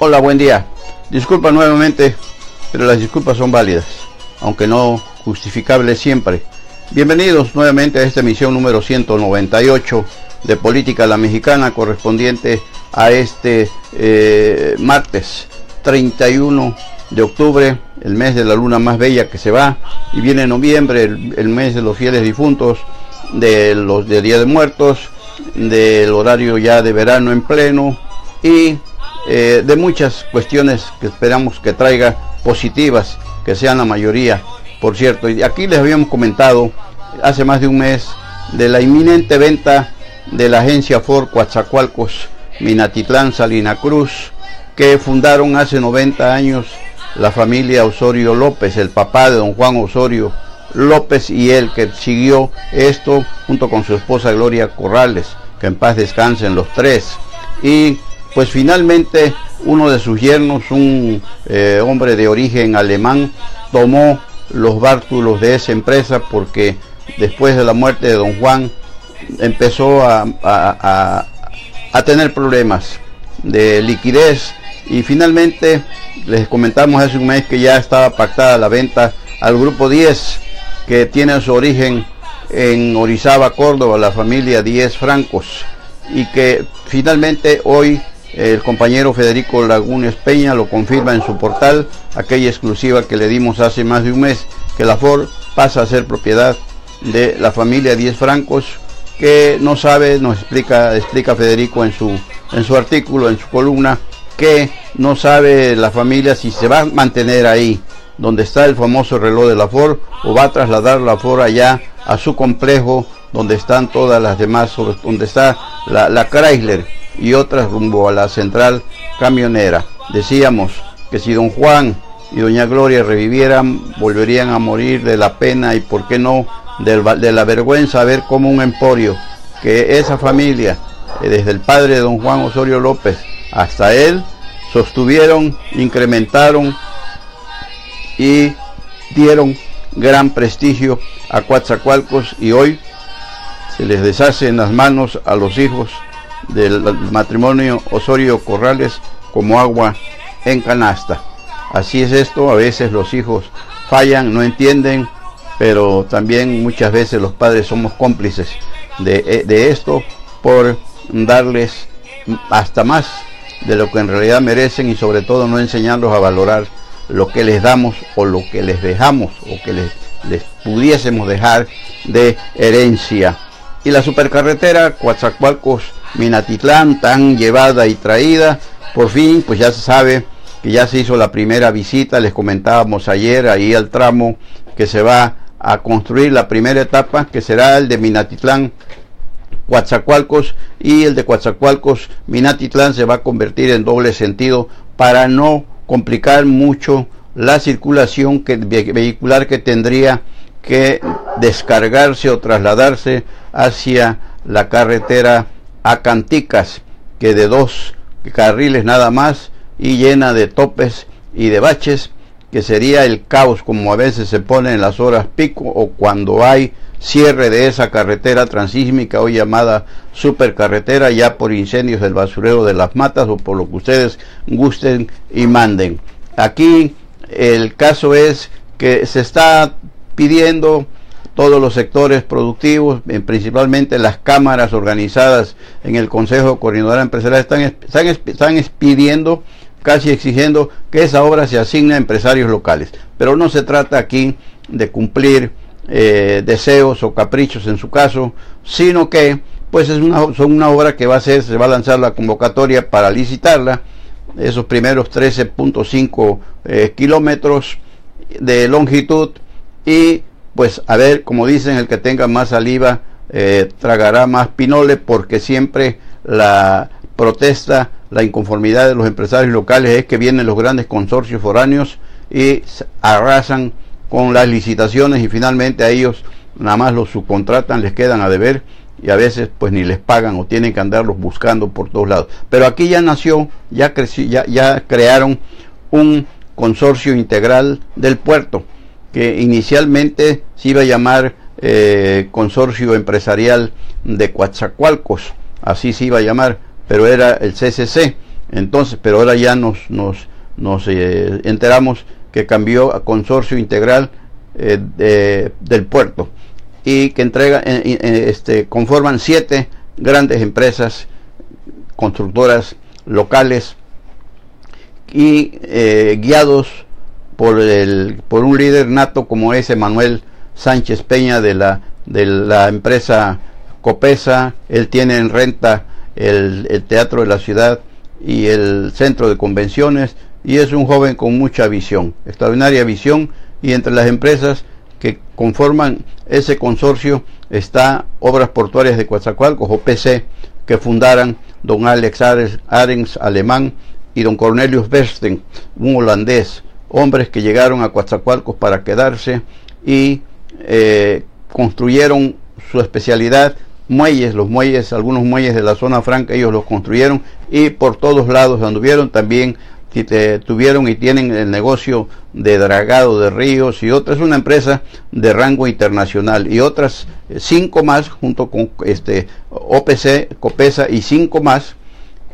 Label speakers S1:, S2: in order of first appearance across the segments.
S1: Hola, buen día. Disculpa nuevamente, pero las disculpas son válidas, aunque no justificables siempre. Bienvenidos nuevamente a esta emisión número 198 de Política a la Mexicana, correspondiente a este martes 31 de octubre, el mes de la luna más bella que se va, y viene noviembre, el mes de los fieles difuntos, del Día de Muertos, del horario ya de verano en pleno, y de muchas cuestiones que esperamos que traiga positivas, que sean la mayoría, por cierto. Y aquí les habíamos comentado hace más de un mes de la inminente venta de la agencia Ford Coatzacoalcos, Minatitlán, Salina Cruz, que fundaron hace 90 años la familia Osorio López, el papá de don Juan Osorio López, y él que siguió esto junto con su esposa Gloria Corrales, que en paz descansen los tres. Y pues finalmente uno de sus yernos, un hombre de origen alemán, tomó los bártulos de esa empresa, porque después de la muerte de don Juan empezó a tener problemas de liquidez, y finalmente les comentamos hace un mes que ya estaba pactada la venta al Grupo 10, que tiene su origen en Orizaba, Córdoba, la familia 10 Francos, y que finalmente hoy el compañero Federico Lagunes Peña lo confirma en su portal, aquella exclusiva que le dimos hace más de un mes, que la Ford pasa a ser propiedad de la familia 10 Francos, que no sabe, nos explica Federico en su artículo, en su columna, que no sabe la familia si se va a mantener ahí donde está el famoso reloj de la Ford, o va a trasladar la Ford allá a su complejo donde están todas las demás, donde está la Chrysler y otras, rumbo a la central camionera. Decíamos que si don Juan y doña Gloria revivieran, volverían a morir de la pena y por qué no de la vergüenza, ver cómo un emporio, que esa familia, desde el padre de don Juan Osorio López hasta él, sostuvieron, incrementaron y dieron gran prestigio a Coatzacoalcos, y hoy se les deshace en las manos a los hijos del matrimonio Osorio Corrales como agua en canasta. Así es esto, a veces los hijos fallan, no entienden, pero también muchas veces los padres somos cómplices de esto, por darles hasta más de lo que en realidad merecen, y sobre todo no enseñarlos a valorar lo que les damos o lo que les dejamos o que les pudiésemos dejar de herencia. Y la supercarretera Coatzacoalcos Minatitlán, tan llevada y traída, por fin pues ya se sabe que ya se hizo la primera visita. Les comentábamos ayer ahí al tramo que se va a construir la primera etapa, que será el de Minatitlán Coatzacoalcos, y el de Coatzacoalcos Minatitlán se va a convertir en doble sentido para no complicar mucho la circulación vehicular, que tendría que descargarse o trasladarse hacia la carretera a Canticas, que de 2 carriles nada más y llena de topes y de baches, que sería el caos como a veces se pone en las horas pico o cuando hay cierre de esa carretera transísmica, hoy llamada supercarretera, ya por incendios del basurero de Las Matas o por lo que ustedes gusten y manden. Aquí el caso es que se está pidiendo, todos los sectores productivos, principalmente las cámaras organizadas en el Consejo Coordinador Empresarial, están pidiendo, casi exigiendo, que esa obra se asigne a empresarios locales. Pero no se trata aquí de cumplir deseos o caprichos en su caso, sino que pues es una obra que se va a lanzar la convocatoria para licitarla, esos primeros 13.5 kilómetros de longitud, y pues a ver, como dicen, el que tenga más saliva tragará más pinole, porque siempre la protesta, la inconformidad de los empresarios locales es que vienen los grandes consorcios foráneos y arrasan con las licitaciones, y finalmente a ellos nada más los subcontratan, les quedan a deber, y a veces pues ni les pagan o tienen que andarlos buscando por todos lados. Pero aquí ya nació, ya creció, ya crearon un consorcio integral del puerto, que inicialmente se iba a llamar Consorcio Empresarial de Coatzacoalcos, así se iba a llamar, pero era el CCC, Entonces, pero ahora ya nos enteramos que cambió a Consorcio Integral del Puerto, y que conforman 7 grandes empresas constructoras locales, y guiados por un líder nato como es Emanuel Sánchez Peña de la empresa Copesa. Él tiene en renta el Teatro de la Ciudad y el Centro de Convenciones, y es un joven con mucha visión, extraordinaria visión. Y entre las empresas que conforman ese consorcio está Obras Portuarias de Coatzacoalcos, OPC, que fundaran don Alex Arens, alemán, y don Cornelius Bersten, un holandés, hombres que llegaron a Coatzacoalcos para quedarse, y construyeron su especialidad, muelles, algunos muelles de la zona franca, ellos los construyeron, y por todos lados anduvieron. También tuvieron y tienen el negocio de dragado de ríos y otras. Es una empresa de rango internacional, y otras 5 más junto con OPC, Copesa, y 5 más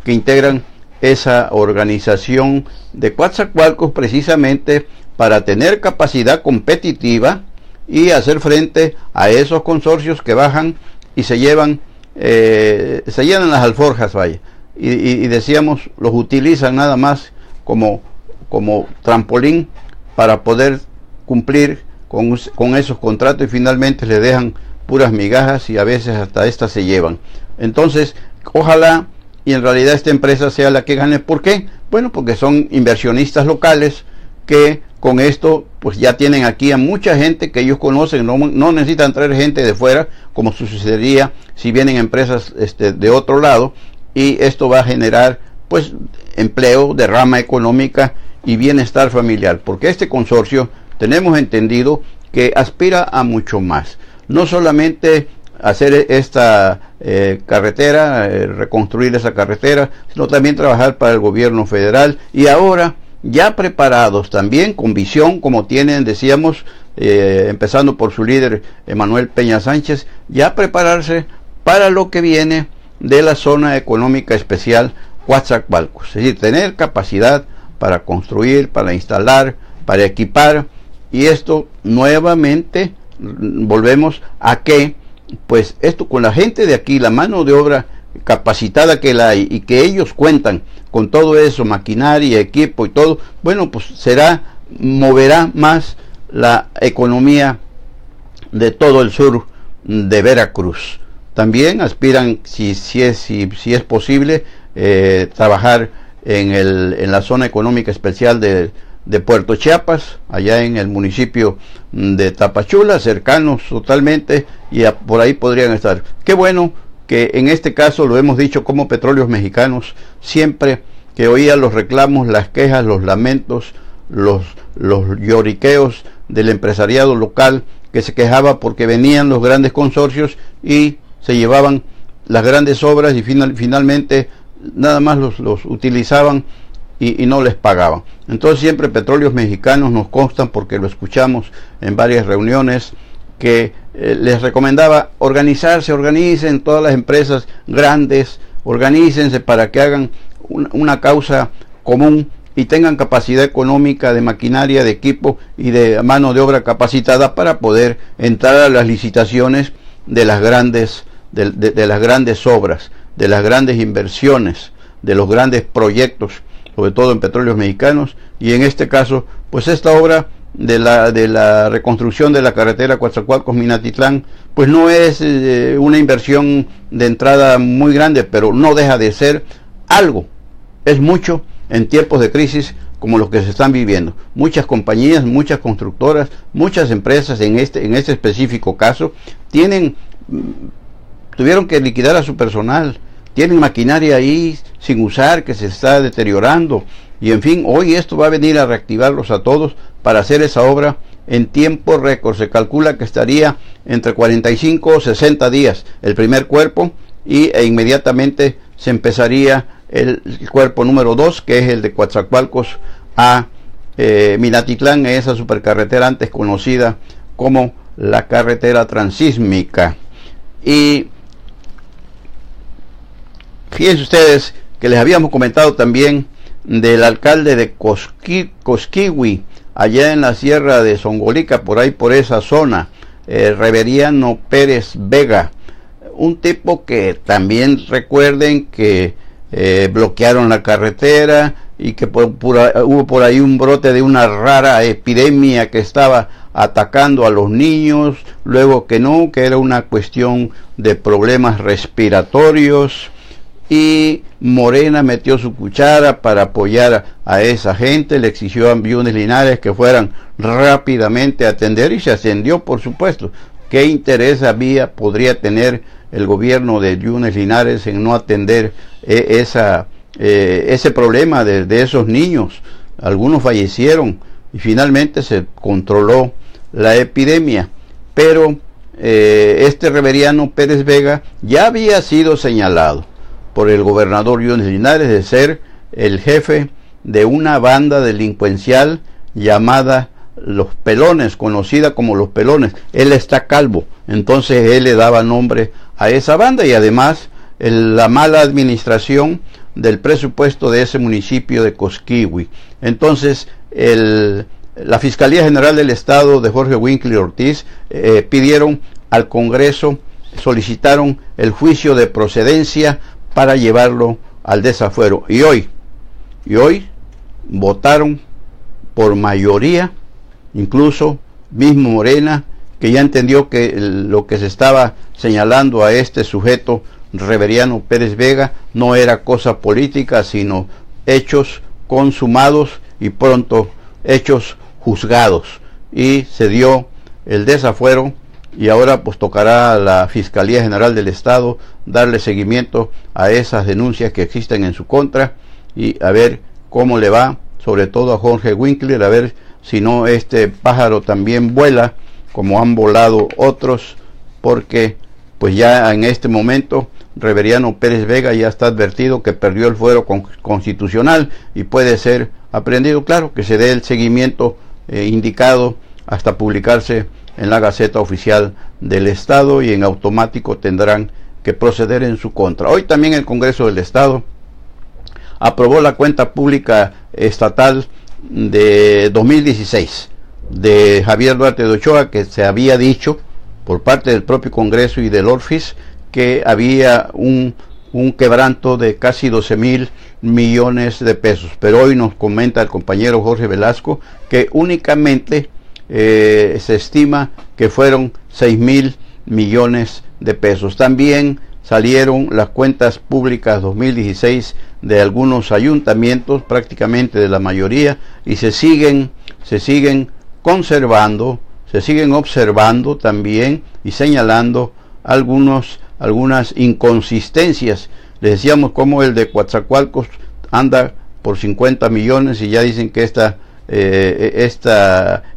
S1: que integran esa organización de Coatzacoalcos, precisamente para tener capacidad competitiva y hacer frente a esos consorcios que bajan y se llenan las alforjas, vaya, y decíamos, los utilizan nada más como trampolín para poder cumplir con esos contratos, y finalmente le dejan puras migajas, y a veces hasta estas se llevan. Entonces, ojalá y en realidad esta empresa sea la que gane. ¿Por qué? Bueno, porque son inversionistas locales que con esto pues ya tienen aquí a mucha gente que ellos conocen, no necesitan traer gente de fuera, como sucedería si vienen empresas de otro lado, y esto va a generar pues empleo, derrama económica y bienestar familiar, porque este consorcio tenemos entendido que aspira a mucho más, no solamente hacer esta carretera, reconstruir esa carretera, sino también trabajar para el gobierno federal, y ahora ya preparados también con visión, como tienen, decíamos, empezando por su líder Emanuel Peña Sánchez, ya prepararse para lo que viene de la zona económica especial Coatzacoalcos, es decir, tener capacidad para construir, para instalar, para equipar. Y esto nuevamente volvemos a que pues esto, con la gente de aquí, la mano de obra capacitada que la hay, y que ellos cuentan con todo eso, maquinaria, equipo y todo, bueno, pues moverá más la economía de todo el sur de Veracruz. También aspiran, si es posible, trabajar en la zona económica especial de Puerto Chiapas, allá en el municipio de Tapachula, cercanos totalmente, y por ahí podrían estar. Qué bueno que en este caso, lo hemos dicho como Petróleos Mexicanos, siempre que oía los reclamos, las quejas, los lamentos, los lloriqueos del empresariado local, que se quejaba porque venían los grandes consorcios y se llevaban las grandes obras, y finalmente nada más los utilizaban y no les pagaban. Entonces siempre Petróleos Mexicanos nos constan, porque lo escuchamos en varias reuniones, que les recomendaba organicen todas las empresas grandes, organícense para que hagan una causa común y tengan capacidad económica de maquinaria, de equipo y de mano de obra capacitada para poder entrar a las licitaciones de las grandes de las grandes obras, de las grandes inversiones, de los grandes proyectos, sobre todo en Petróleos Mexicanos. Y en este caso, pues esta obra de la reconstrucción de la carretera Coatzacoalcos-Minatitlán, pues no es una inversión de entrada muy grande, pero no deja de ser algo. Es mucho en tiempos de crisis como los que se están viviendo. Muchas compañías, muchas constructoras, muchas empresas en este específico caso tuvieron que liquidar a su personal, tienen maquinaria ahí sin usar, que se está deteriorando, y en fin, hoy esto va a venir a reactivarlos a todos para hacer esa obra en tiempo récord. Se calcula que estaría entre 45 o 60 días el primer cuerpo, e inmediatamente se empezaría el cuerpo número 2, que es el de Coatzacoalcos a Minatitlán, esa supercarretera antes conocida como la carretera transísmica. Y fíjense ustedes que les habíamos comentado también del alcalde de Cosquigüí, allá en la sierra de Zongolica, por ahí por esa zona, Reveriano Pérez Vega, un tipo que también recuerden que bloquearon la carretera y que hubo por ahí un brote de una rara epidemia que estaba atacando a los niños, luego que no, que era una cuestión de problemas respiratorios, y Morena metió su cuchara para apoyar a esa gente, le exigió a Yunes Linares que fueran rápidamente a atender, y se atendió, por supuesto. ¿Qué interés podría tener el gobierno de Yunes Linares en no atender ese problema de esos niños? Algunos fallecieron y finalmente se controló la epidemia, pero este Reveriano Pérez Vega ya había sido señalado por el gobernador Yunes Linares de ser el jefe de una banda delincuencial llamada Los Pelones, conocida como Los Pelones. Él está calvo, entonces él le daba nombre a esa banda, y además la mala administración del presupuesto de ese municipio de Cosquigüí. Entonces la Fiscalía General del Estado de Jorge Winkler Ortiz pidieron al Congreso, solicitaron el juicio de procedencia para llevarlo al desafuero, y hoy votaron por mayoría, incluso mismo Morena, que ya entendió que lo que se estaba señalando a este sujeto Reveriano Pérez Vega no era cosa política, sino hechos consumados y pronto hechos juzgados, y se dio el desafuero. Y ahora pues tocará a la Fiscalía General del Estado darle seguimiento a esas denuncias que existen en su contra, y a ver cómo le va, sobre todo a Jorge Winkler, a ver si no este pájaro también vuela como han volado otros, porque pues ya en este momento Reveriano Pérez Vega ya está advertido que perdió el fuero constitucional y puede ser aprehendido. Claro, que se dé el seguimiento indicado hasta publicarse en la Gaceta Oficial del Estado, y en automático tendrán que proceder en su contra. Hoy también el Congreso del Estado aprobó la cuenta pública estatal de 2016 de Javier Duarte de Ochoa, que se había dicho por parte del propio Congreso y del ORFIS que había un quebranto de casi 12,000 millones de pesos, pero hoy nos comenta el compañero Jorge Velasco que únicamente se estima que fueron 6,000 millones de pesos. También salieron las cuentas públicas 2016 de algunos ayuntamientos, prácticamente de la mayoría, y se siguen conservando, se siguen observando también y señalando algunas inconsistencias. Les decíamos como el de Coatzacoalcos anda por 50 millones y ya dicen que esta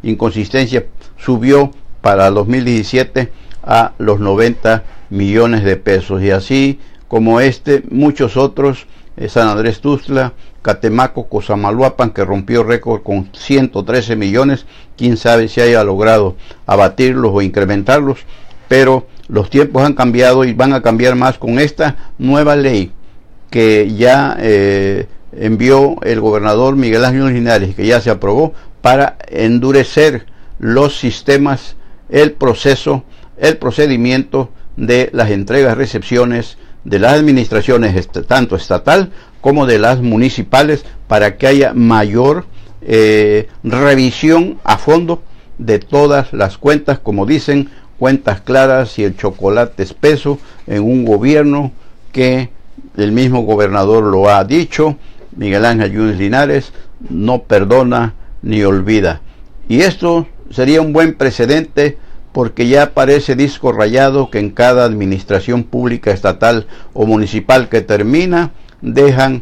S1: inconsistencia subió para 2017 a los 90 millones de pesos, y así como muchos otros, San Andrés Tuxtla, Catemaco, Cosamaloapan, que rompió récord con 113 millones, quién sabe si haya logrado abatirlos o incrementarlos, pero los tiempos han cambiado y van a cambiar más con esta nueva ley que ya envió el gobernador Miguel Ángel Linares, que ya se aprobó, para endurecer los sistemas, el procedimiento de las entregas-recepciones de las administraciones, tanto estatal como de las municipales, para que haya mayor revisión a fondo de todas las cuentas, como dicen, cuentas claras y el chocolate espeso en un gobierno que el mismo gobernador lo ha dicho, Miguel Ángel Yunes Linares, no perdona ni olvida. Y esto sería un buen precedente, porque ya parece disco rayado que en cada administración pública estatal o municipal que termina, la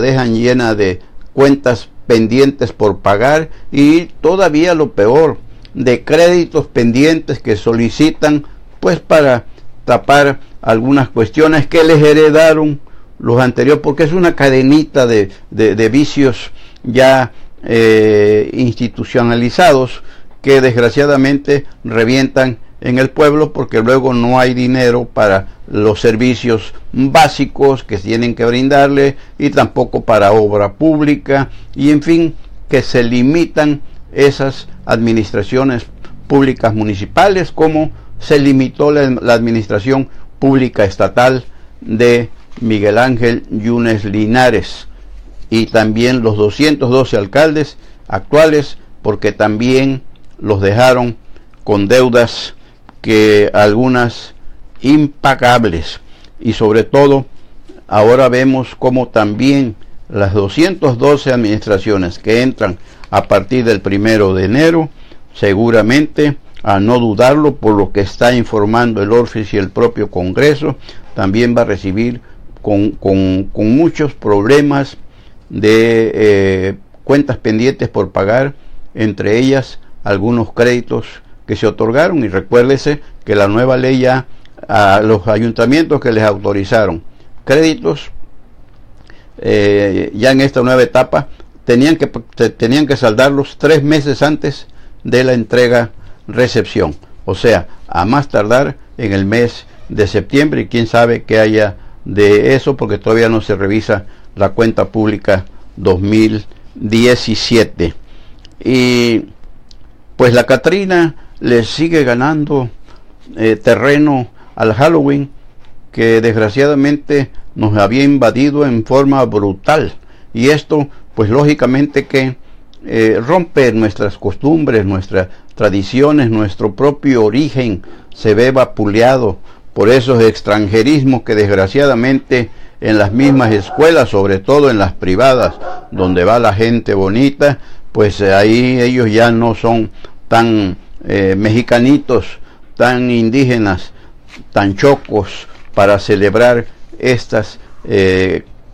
S1: dejan llena de cuentas pendientes por pagar, y todavía lo peor, de créditos pendientes que solicitan pues para tapar algunas cuestiones que les heredaron los anteriores, porque es una cadenita de vicios ya institucionalizados que desgraciadamente revientan en el pueblo, porque luego no hay dinero para los servicios básicos que tienen que brindarle, y tampoco para obra pública, y en fin, que se limitan esas administraciones públicas municipales, como se limitó la administración pública estatal de Miguel Ángel Yunes Linares, y también los 212 alcaldes actuales, porque también los dejaron con deudas, que algunas impagables. Y sobre todo ahora vemos como también las 212 administraciones que entran a partir del 1 de enero, seguramente, a no dudarlo, por lo que está informando el ORFIS y el propio Congreso, también va a recibir con muchos problemas de cuentas pendientes por pagar, entre ellas algunos créditos que se otorgaron. Y recuérdese que la nueva ley, ya a los ayuntamientos que les autorizaron créditos ya en esta nueva etapa, tenían que saldarlos 3 meses antes de la entrega-recepción, o sea, a más tardar en el mes de septiembre, y quién sabe qué haya de eso, porque todavía no se revisa la cuenta pública 2017. Y pues la Catrina le sigue ganando terreno al Halloween, que desgraciadamente nos había invadido en forma brutal, y esto pues lógicamente que rompe nuestras costumbres, nuestras tradiciones, nuestro propio origen se ve vapuleado por esos extranjerismos que desgraciadamente en las mismas escuelas, sobre todo en las privadas, donde va la gente bonita, pues ahí ellos ya no son tan mexicanitos, tan indígenas, tan chocos, para celebrar estas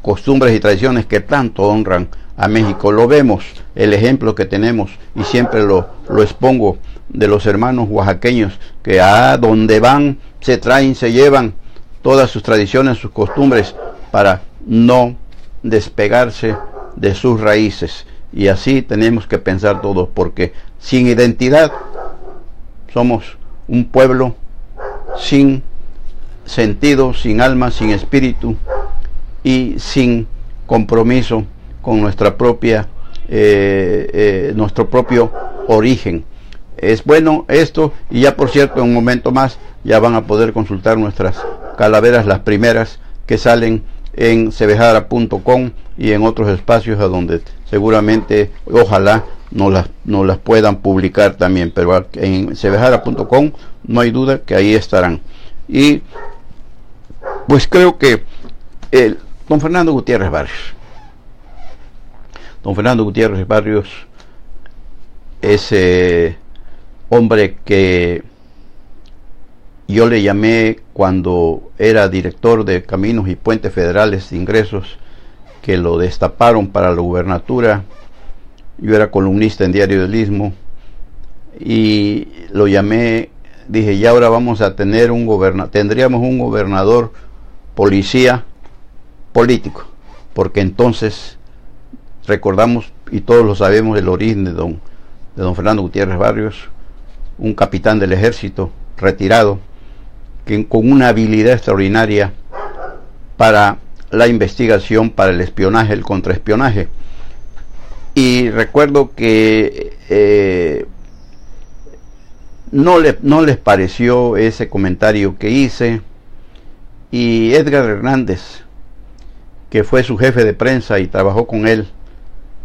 S1: costumbres y tradiciones que tanto honran a México. Lo vemos, el ejemplo que tenemos, y siempre lo expongo, de los hermanos oaxaqueños, que a donde van se traen, se llevan todas sus tradiciones, sus costumbres, para no despegarse de sus raíces. Y así tenemos que pensar todos, porque sin identidad somos un pueblo sin sentido, sin alma, sin espíritu y sin compromiso con nuestra propia nuestro propio origen. Es bueno esto, y ya por cierto, en un momento más ya van a poder consultar nuestras calaveras, las primeras que salen en cebejara.com y en otros espacios a donde seguramente, ojalá, nos las puedan publicar también, pero en cebejara.com no hay duda que ahí estarán. Y pues creo que don Fernando Gutiérrez Barrios, ese hombre que yo le llamé cuando era director de Caminos y Puentes Federales de Ingresos, que lo destaparon para la gubernatura. Yo era columnista en Diario del Istmo y lo llamé, dije, ya ahora vamos a tener tendríamos un gobernador policía político, porque entonces recordamos, y todos lo sabemos, el origen de don Fernando Gutiérrez Barrios, un capitán del ejército retirado, que con una habilidad extraordinaria para la investigación, para el espionaje, el contraespionaje. Y recuerdo que no les pareció ese comentario que hice, y Edgar Hernández, que fue su jefe de prensa y trabajó con él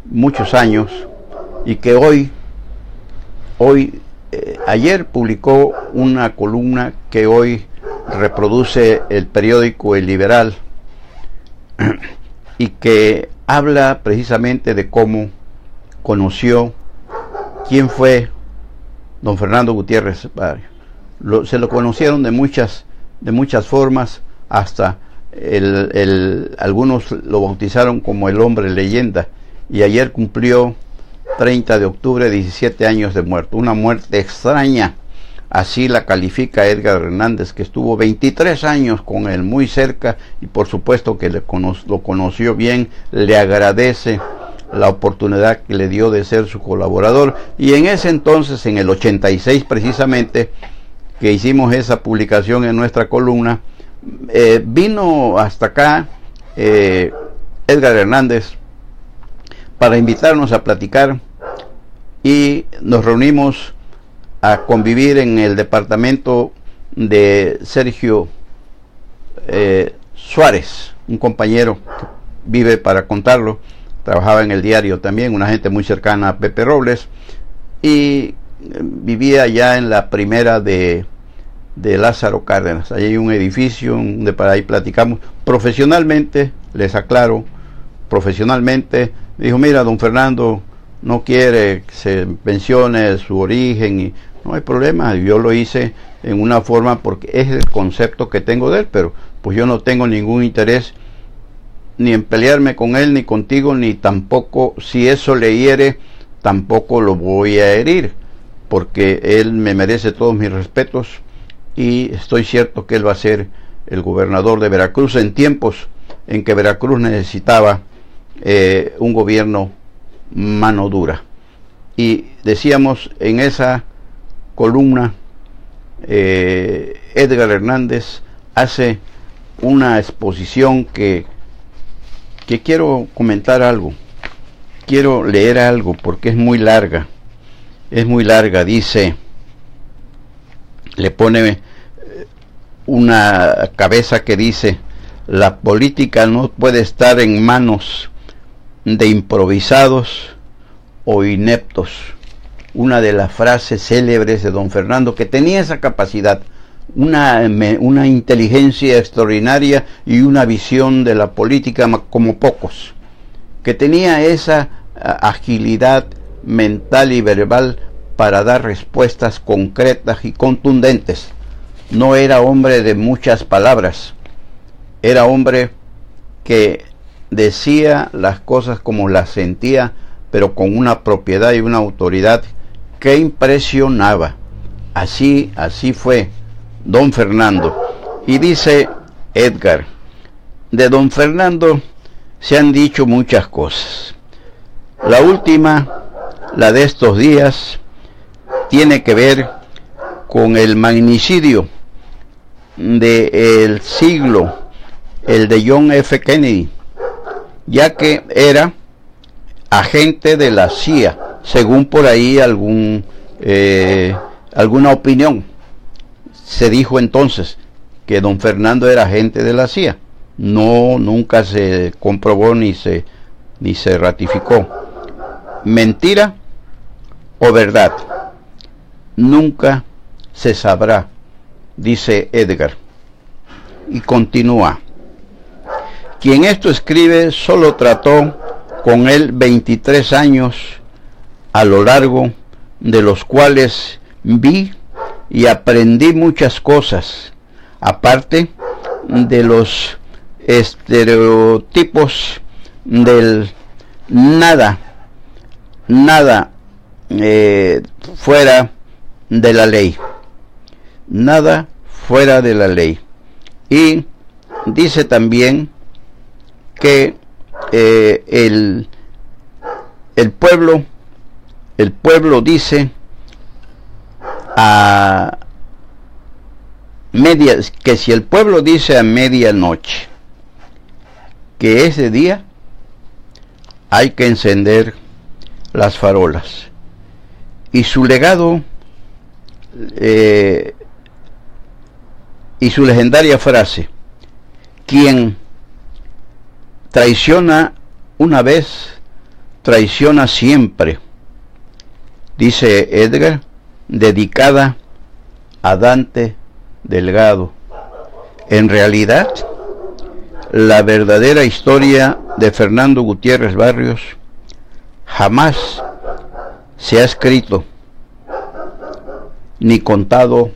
S1: muchos años, y que ayer publicó una columna que hoy reproduce el periódico El Liberal, y que habla precisamente de cómo conoció quién fue don Fernando Gutiérrez Barrios. Se lo conocieron de muchas formas, hasta algunos lo bautizaron como el hombre leyenda, y ayer cumplió 30 de octubre 17 años de muerto, una muerte extraña, así la califica Edgar Hernández, que estuvo 23 años con él, muy cerca, y por supuesto que lo conoció bien, le agradece la oportunidad que le dio de ser su colaborador. Y en ese entonces, en el 86 precisamente, que hicimos esa publicación en nuestra columna, vino hasta acá Edgar Hernández para invitarnos a platicar, y nos reunimos a convivir en el departamento de Sergio Suárez, un compañero que vive para contarlo, trabajaba en el diario también, una gente muy cercana a Pepe Robles, y vivía ya en la primera de Lázaro Cárdenas. Allí hay un edificio donde para ahí platicamos profesionalmente, les aclaro, profesionalmente. Dijo: mira, don Fernando no quiere que se mencione su origen, y no hay problema, yo lo hice en una forma porque es el concepto que tengo de él, pero pues yo no tengo ningún interés ni en pelearme con él, ni contigo, ni tampoco, si eso le hiere, tampoco lo voy a herir, porque él me merece todos mis respetos, y estoy cierto que él va a ser el gobernador de Veracruz en tiempos en que Veracruz necesitaba un gobierno mano dura. Y decíamos en esa columna, Edgar Hernández hace una exposición que quiero comentar algo, quiero leer algo porque es muy larga, dice, le pone una cabeza que dice: la política no puede estar en manos de improvisados o ineptos. Una de las frases célebres de don Fernando, que tenía esa capacidad, una inteligencia extraordinaria y una visión de la política como pocos, que tenía esa agilidad mental y verbal para dar respuestas concretas y contundentes. No era hombre de muchas palabras, era hombre que decía las cosas como las sentía, pero con una propiedad y una autoridad que impresionaba. Así fue don Fernando. Y dice Edgar: de don Fernando se han dicho muchas cosas. La última, la de estos días, tiene que ver con el magnicidio del siglo, el de John F. Kennedy, ya que era agente de la CIA, según por ahí alguna opinión. Se dijo entonces que don Fernando era agente de la CIA. No, nunca se comprobó ni se ratificó. Mentira o verdad, nunca se sabrá, dice Edgar. Y continúa: quien esto escribe solo trató con él 23 años, a lo largo de los cuales vi y aprendí muchas cosas, aparte de los estereotipos del nada fuera de la ley, nada fuera de la ley. Y dice también que el pueblo dice que si el pueblo dice a medianoche que ese día hay que encender las farolas, y su legado y su legendaria frase: quien traiciona una vez, traiciona siempre, dice Edgar, dedicada a Dante Delgado. En realidad, la verdadera historia de Fernando Gutiérrez Barrios jamás se ha escrito ni contado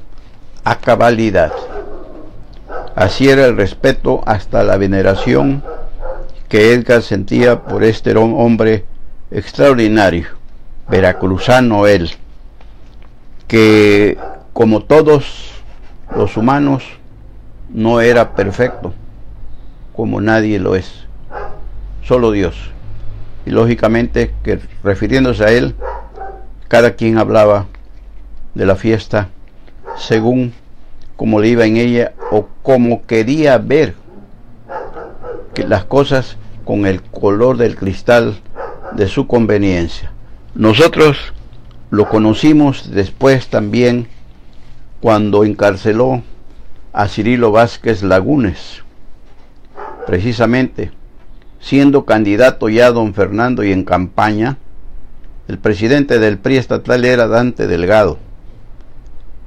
S1: a cabalidad. Así era el respeto, hasta la veneración, que Edgar sentía por este hombre extraordinario, veracruzano él, que como todos los humanos no era perfecto, como nadie lo es, solo Dios. Y lógicamente que refiriéndose a él, cada quien hablaba de la fiesta según como le iba en ella o como quería ver que las cosas con el color del cristal de su conveniencia. Nosotros lo conocimos después también cuando encarceló a Cirilo Vázquez Lagunes, precisamente siendo candidato ya don Fernando y en campaña. El presidente del PRI estatal era Dante Delgado,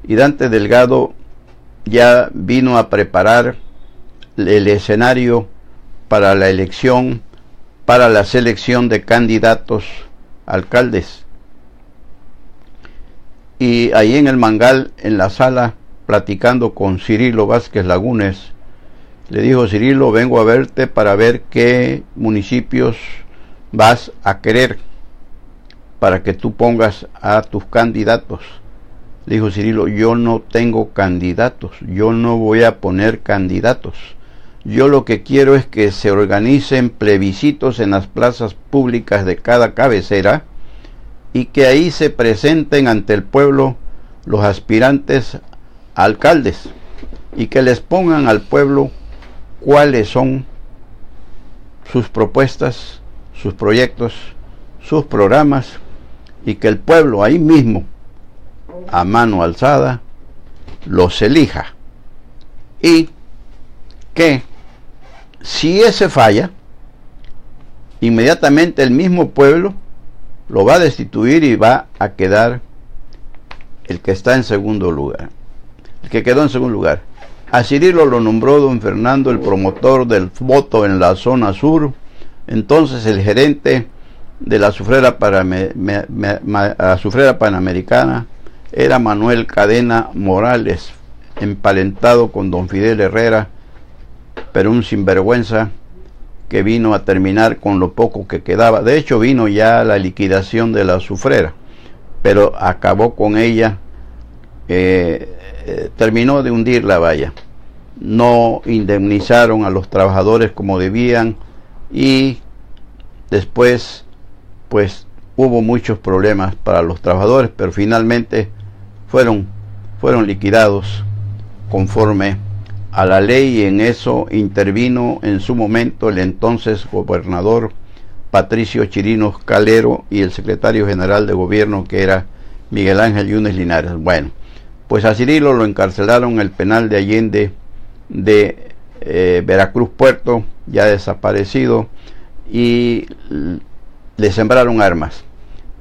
S1: y Dante Delgado ya vino a preparar el escenario para la elección, para la selección de candidatos alcaldes. Y ahí en el Mangal, en la sala, platicando con Cirilo Vázquez Lagunes, le dijo: Cirilo, vengo a verte para ver qué municipios vas a querer para que tú pongas a tus candidatos. Le dijo Cirilo: yo no tengo candidatos, yo no voy a poner candidatos. Yo lo que quiero es que se organicen plebiscitos en las plazas públicas de cada cabecera y que ahí se presenten ante el pueblo los aspirantes a alcaldes y que les pongan al pueblo cuáles son sus propuestas, sus proyectos, sus programas, y que el pueblo ahí mismo, a mano alzada, los elija. Y que si ese falla, inmediatamente el mismo pueblo lo va a destituir y va a quedar el que está en segundo lugar, el que quedó en segundo lugar. A Cirilo lo nombró don Fernando el promotor del voto en la zona sur. Entonces el gerente de la azufrera panamericana era Manuel Cadena Morales, emparentado con don Fidel Herrera, pero un sinvergüenza que vino a terminar con lo poco que quedaba. De hecho, vino ya la liquidación de la azufrera, pero acabó con ella, terminó de hundirla, vaya. No indemnizaron a los trabajadores como debían, y después pues hubo muchos problemas para los trabajadores, pero finalmente fueron liquidados conforme a la ley, y en eso intervino en su momento el entonces gobernador Patricio Chirinos Calero y el secretario general de gobierno, que era Miguel Ángel Yunes Linares. Bueno, pues a Cirilo lo encarcelaron en el penal de Allende de Veracruz Puerto, ya desaparecido, y le sembraron armas.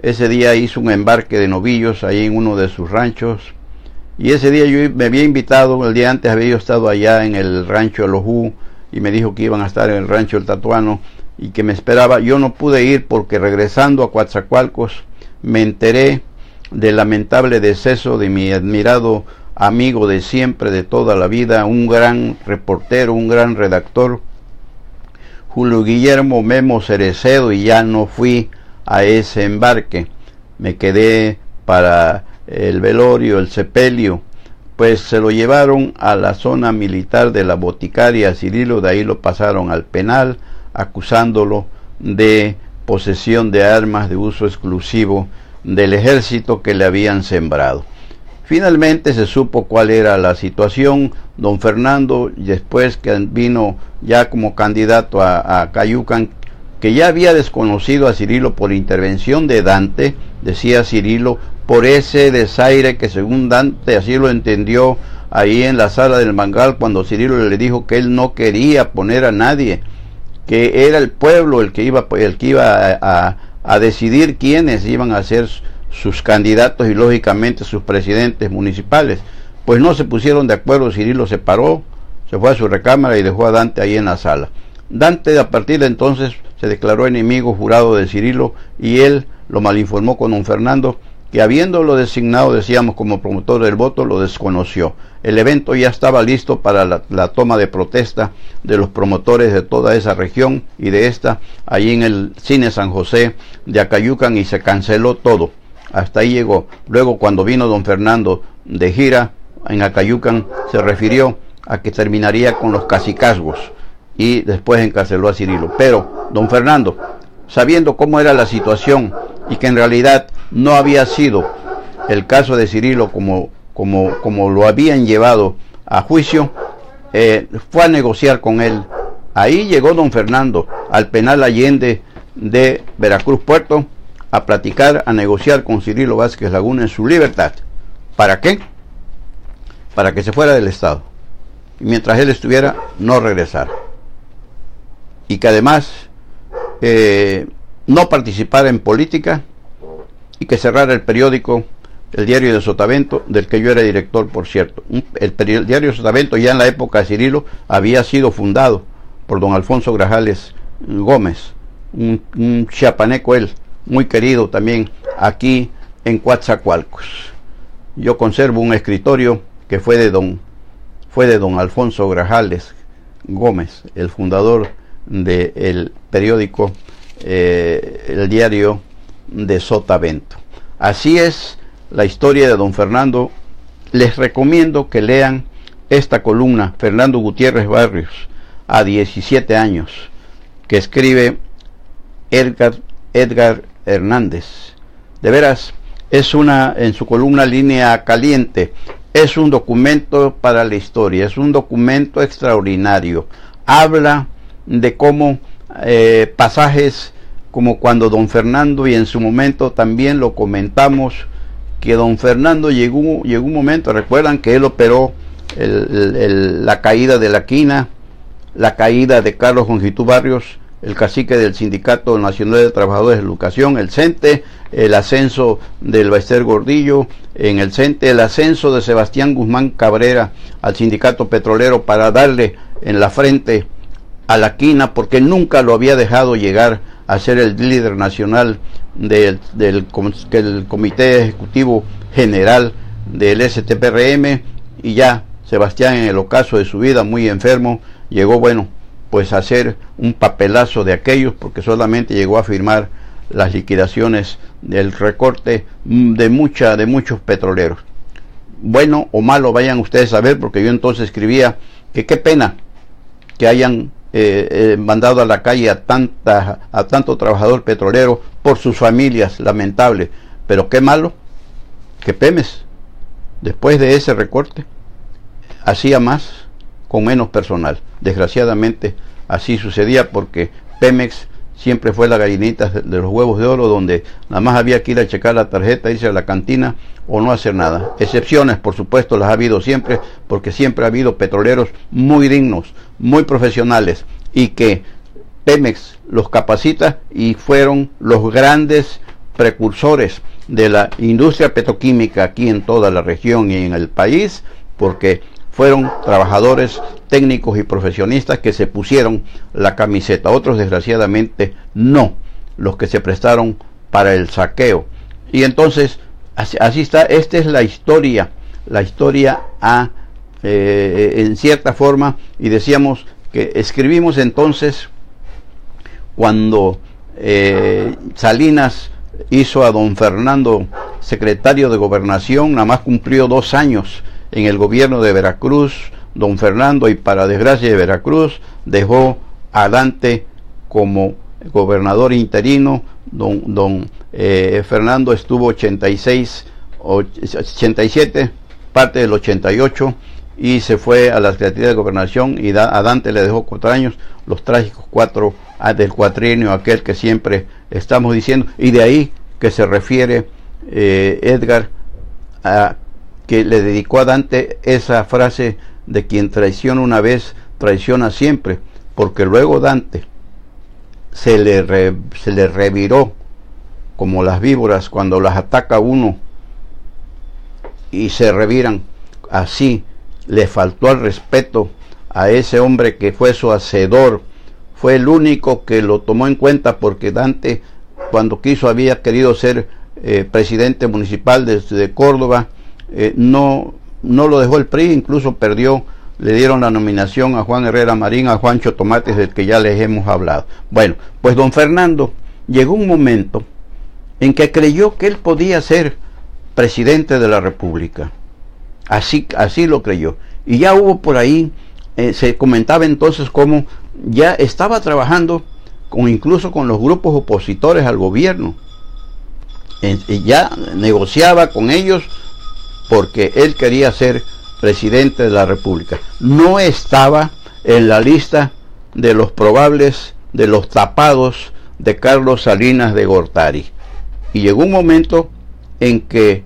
S1: Ese día hizo un embarque de novillos ahí en uno de sus ranchos, y ese día yo me había invitado, el día antes había yo estado allá en el rancho El Ojú, y me dijo que iban a estar en el rancho El Tatuano y que me esperaba. Yo no pude ir porque regresando a Coatzacoalcos me enteré del lamentable deceso de mi admirado amigo de siempre, de toda la vida, un gran reportero, un gran redactor, Julio Guillermo Memo Cerecedo, y ya no fui a ese embarque. Me quedé para el velorio, el sepelio. Pues se lo llevaron a la zona militar de la Boticaria Cirilo, de ahí lo pasaron al penal, acusándolo de posesión de armas de uso exclusivo del ejército que le habían sembrado. Finalmente se supo cuál era la situación. Don Fernando, después que vino ya como candidato a Cayucan, que ya había desconocido a Cirilo por intervención de Dante, decía Cirilo, por ese desaire que según Dante así lo entendió ahí en la sala del Mangal, cuando Cirilo le dijo que él no quería poner a nadie, que era el pueblo el que iba a decidir quiénes iban a ser sus candidatos y lógicamente sus presidentes municipales. Pues no se pusieron de acuerdo. Cirilo se paró, se fue a su recámara y dejó a Dante ahí en la sala. Dante a partir de entonces se declaró enemigo jurado de Cirilo, y él lo malinformó con don Fernando, que habiéndolo designado, decíamos, como promotor del voto, lo desconoció. El evento ya estaba listo para la toma de protesta de los promotores de toda esa región y de esta, allí en el Cine San José de Acayucan, y se canceló todo. Hasta ahí llegó. Luego, cuando vino don Fernando de gira en Acayucan, se refirió a que terminaría con los cacicazgos, y después encarceló a Cirilo. Pero don Fernando, sabiendo cómo era la situación y que en realidad no había sido el caso de Cirilo como como lo habían llevado a juicio, fue a negociar con él. Ahí llegó don Fernando al penal Allende de Veracruz Puerto a platicar, a negociar con Cirilo Vázquez Laguna en su libertad. ¿Para qué? Para que se fuera del Estado. Y mientras él estuviera, no regresara. Y que además no participara en política y que cerrara el periódico, el Diario de Sotavento, del que yo era director, por cierto. El Diario de Sotavento, ya en la época de Cirilo, había sido fundado por don Alfonso Grajales Gómez, un chiapaneco él, muy querido también aquí en Coatzacoalcos. Yo conservo un escritorio que fue de don Alfonso Grajales Gómez, el fundador del periódico el Diario de Sotavento. Así es la historia de don Fernando. Les recomiendo que lean esta columna, Fernando Gutiérrez Barrios, a 17 años, que escribe Edgar Hernández. De veras, es en su columna Línea Caliente, es un documento para la historia, es un documento extraordinario. Habla de cómo pasajes como cuando don Fernando, y en su momento también lo comentamos, que don Fernando llegó un momento, recuerdan que él operó la caída de la Quina, la caída de Carlos Jongitú Barrios, el cacique del Sindicato Nacional de Trabajadores de Educación, el CENTE, el ascenso del Bester Gordillo en el CENTE, el ascenso de Sebastián Guzmán Cabrera al Sindicato Petrolero para darle en la frente a la Quina, porque nunca lo había dejado llegar a ser el líder nacional del Comité Ejecutivo General del STPRM, y ya Sebastián, en el ocaso de su vida, muy enfermo, llegó, bueno, pues a hacer un papelazo de aquellos, porque solamente llegó a firmar las liquidaciones del recorte de muchos petroleros. Bueno o malo, vayan ustedes a ver, porque yo entonces escribía que qué pena que hayan mandado a la calle a tanto trabajador petrolero por sus familias, lamentable, pero qué malo que Pemex, después de ese recorte, hacía más con menos personal. Desgraciadamente así sucedía, porque Pemex siempre fue la gallinita de los huevos de oro, donde nada más había que ir a checar la tarjeta, irse a la cantina o no hacer nada. Excepciones, por supuesto, las ha habido siempre, porque siempre ha habido petroleros muy dignos, muy profesionales, y que Pemex los capacita, y fueron los grandes precursores de la industria petroquímica aquí en toda la región y en el país, porque fueron trabajadores técnicos y profesionistas que se pusieron la camiseta. Otros, desgraciadamente, no, los que se prestaron para el saqueo. Y entonces, así está. Esta es la historia en cierta forma. Y decíamos que escribimos entonces cuando Salinas hizo a don Fernando secretario de Gobernación. Nada más cumplió 2 años en el gobierno de Veracruz, don Fernando, y para desgracia de Veracruz, dejó a Dante como gobernador interino. Don Fernando estuvo 87, parte del 88, y se fue a la Secretaría de Gobernación, y a Dante le dejó 4 años, los trágicos 4 del cuatrienio aquel que siempre estamos diciendo, y de ahí que se refiere Edgar a que le dedicó a Dante esa frase de quien traiciona una vez, traiciona siempre, porque luego Dante se le reviró como las víboras cuando las ataca uno y se reviran. Así le faltó al respeto a ese hombre que fue su hacedor, fue el único que lo tomó en cuenta, porque Dante, cuando quiso, había querido ser presidente municipal de Córdoba. No lo dejó el PRI, incluso perdió, le dieron la nominación a Juan Herrera Marín, a Juancho Tomates, del que ya les hemos hablado. Bueno, pues don Fernando llegó un momento en que creyó que él podía ser presidente de la República. Así lo creyó. Y ya hubo por ahí, se comentaba entonces cómo ya estaba trabajando incluso con los grupos opositores al gobierno. Ya negociaba con ellos porque él quería ser presidente de la República. No estaba en la lista de los probables, de los tapados de Carlos Salinas de Gortari. Y llegó un momento en que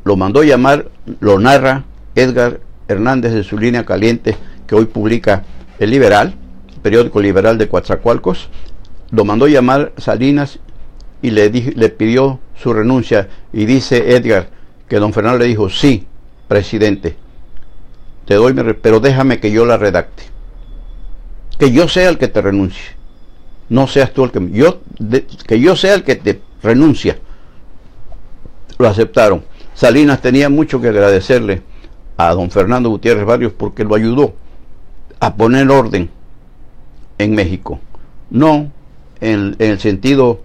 S1: lo mandó llamar, lo narra Edgar Hernández de su Línea Caliente, que hoy publica El Liberal, el periódico liberal de Coatzacoalcos. Lo mandó llamar Salinas y le pidió su renuncia, y dice Edgar que don Fernando le dijo: sí, presidente, te doy pero déjame que yo la redacte, que yo sea el que te renuncie, no seas tú el que yo sea el que te renuncia. Lo aceptaron. Salinas tenía mucho que agradecerle a don Fernando Gutiérrez Barrios, porque lo ayudó a poner orden en México, no en el sentido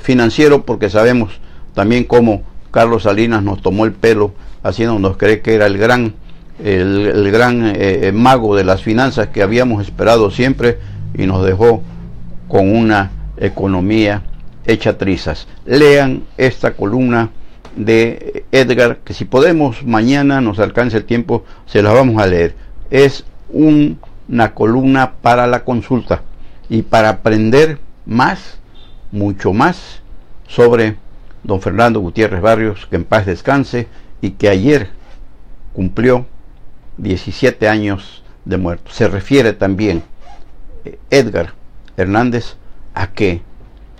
S1: financiero, porque sabemos también cómo Carlos Salinas nos tomó el pelo, haciéndonos creer que era el gran mago de las finanzas que habíamos esperado siempre, y nos dejó con una economía hecha trizas. Lean esta columna de Edgar, que si podemos mañana nos alcanza el tiempo, se la vamos a leer. Es una columna para la consulta y para aprender más, mucho más, sobre don Fernando Gutiérrez Barrios, que en paz descanse, y que ayer cumplió 17 años de muerto. Se refiere también Edgar Hernández a que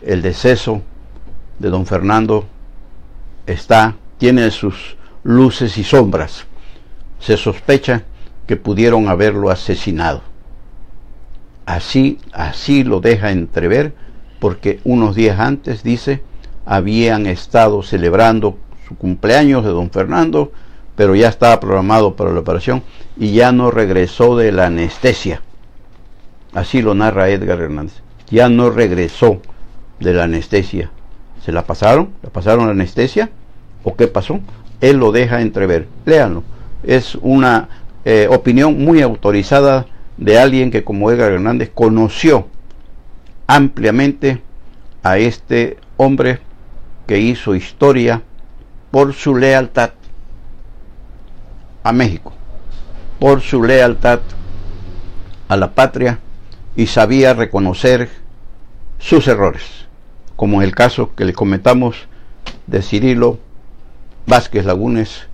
S1: el deceso de don Fernando tiene sus luces y sombras. Se sospecha que pudieron haberlo asesinado. Así lo deja entrever, porque unos días antes, dice, habían estado celebrando su cumpleaños de don Fernando, pero ya estaba programado para la operación y ya no regresó de la anestesia. Así lo narra Edgar Hernández. Ya no regresó de la anestesia. ¿Se la pasaron? ¿La pasaron la anestesia? ¿O qué pasó? Él lo deja entrever. Léanlo. Es una opinión muy autorizada de alguien que, como Edgar Hernández, conoció ampliamente a este hombre que hizo historia por su lealtad a México, por su lealtad a la patria, y sabía reconocer sus errores, como en el caso que le comentamos de Cirilo Vázquez Lagunes,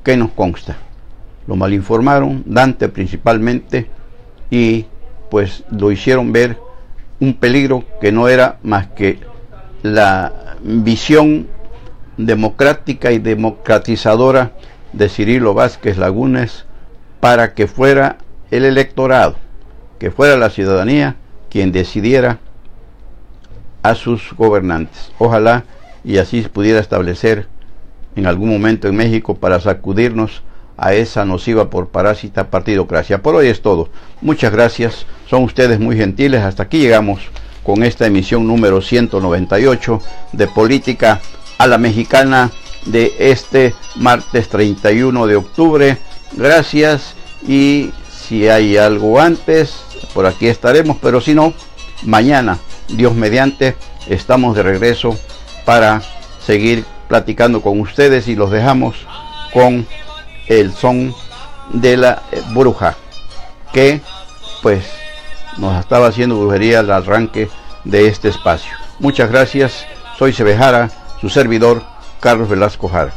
S1: que nos consta. Lo malinformaron, Dante principalmente, y pues lo hicieron ver un peligro que no era más que la visión democrática y democratizadora de Cirilo Vázquez Lagunes, para que fuera el electorado, que fuera la ciudadanía quien decidiera a sus gobernantes. Ojalá y así se pudiera establecer en algún momento en México, para sacudirnos a esa nociva por parásita partidocracia. Por hoy es todo. Muchas gracias. Son ustedes muy gentiles. Hasta aquí llegamos con esta emisión número 198 de Política a la Mexicana de este martes 31 de octubre. Gracias, y si hay algo antes, por aquí estaremos, pero si no, mañana, Dios mediante, estamos de regreso para seguir platicando con ustedes, y los dejamos con el son de la bruja, que pues nos estaba haciendo brujería al arranque de este espacio. Muchas gracias. Soy Sebejara, su servidor Carlos Velasco Jara.